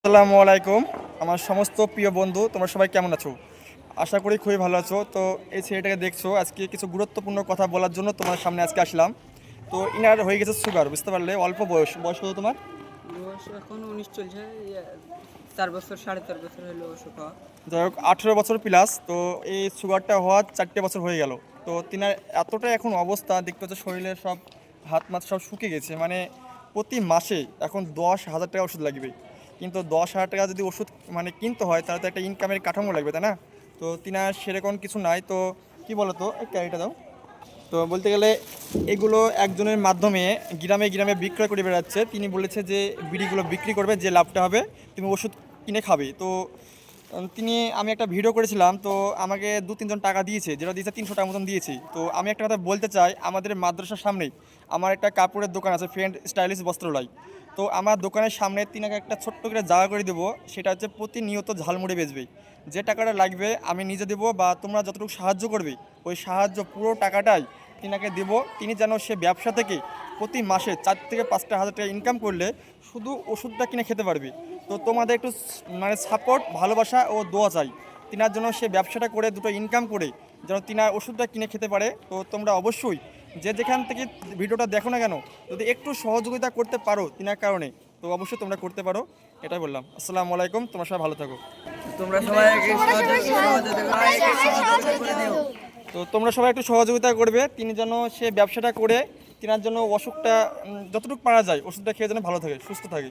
আসসালামু আলাইকুম। আমার সমস্ত প্রিয় বন্ধু, তোমরা সবাই কেমন আছো? আশা করি খুবই ভালো আছো। তো এই ছেলেটাকে দেখছো, আজকে কিছু গুরুত্বপূর্ণ কথা বলার জন্য তোমার সামনে আজকে আসলাম। তো ইনার হয়ে গেছে সুগার, বুঝতে পারলে? অল্প বয়স। বয়স কত তোমার? বয়স এখন 19 চলছে। 4 বছর 4.5 বছর হলো ওষুধ খাওয়া। যাই হোক, 18 বছর প্লাস। তো এই সুগারটা হওয়ার 4টে বছর হয়ে গেল। তো তিনার এতটা এখন অবস্থা দেখতে হচ্ছে, শরীরের সব হাত মাথা সব শুকিয়ে গেছে। মানে প্রতি মাসে এখন 10,000 টাকা ওষুধ লাগবে। কিন্তু 10,000 টাকা যদি ওষুধ মানে কিনতে হয়, তাহলে তো একটা ইনকামের কাঠামো লাগবে, তাই না? তো তিনার সেরকম কিছু নাই। তো কি বলতো, এই ক্যারিটা দাও। তো বলতে গেলে এগুলো একজনের মাধ্যমে গ্রামে গ্রামে বিক্রয় করে বেড়াচ্ছে। তিনি বলেছে যে বিড়িগুলো বিক্রি করবে, যে লাভটা হবে তুমি ওষুধ কিনে খাবে। তো আমি একটা ভিডিও করেছিলাম। তো আমাকে 2-3 জন টাকা দিয়েছে, যেটা দিয়েছে 300 টাকা মতন দিয়েছি। তো আমি একটা কথা বলতে চাই, আমাদের মাদ্রাসার সামনেই আমার একটা কাপড়ের দোকান আছে, ফ্রেন্ড স্টাইলিশ বস্ত্রালয়। তো আমার দোকানের সামনে তিনাকে একটা ছোট্ট করে জায়গা করে দেবো। সেটা হচ্ছে প্রতিনিয়ত ঝালমুড়ি বেচবে। যে টাকাটা লাগবে আমি নিজে দেবো, বা তোমরা যতটুকু সাহায্য করবে ওই সাহায্য পুরো টাকাটাই তিনাকে দেবো। তিনি যেন সে ব্যবসা থেকে প্রতি মাসে 4 থেকে 5টা হাজার টাকা ইনকাম করলে শুধু ওষুধটা কিনে খেতে পারবে। তো তোমাদের একটু মানে সাপোর্ট, ভালোবাসা ও দোয়া চাই। তিনার জন্য সে ব্যবসাটা করে দুটো ইনকাম করে যেন তিনার ওষুধটা কিনে খেতে পারে। তো তোমরা অবশ্যই যে যেখান থেকে ভিডিওটা দেখো না কেন, যদি একটু সহযোগিতা করতে পারো তিনার কারণে, তো অবশ্যই তোমরা করতে পারো। এটাই বললাম। আসসালামু আলাইকুম, তোমরা সবাই ভালো থাকো। তোমরা সবাই সহযোগিতা করে দিও। তো তোমরা সবাই একটু সহযোগিতা করবে, তিনি যেন সে ব্যবসাটা করে তিনার জন্য অসুখটা যতটুকু পারা যায় ওষুধটা খেয়ে যেন ভালো থাকে, সুস্থ থাকে।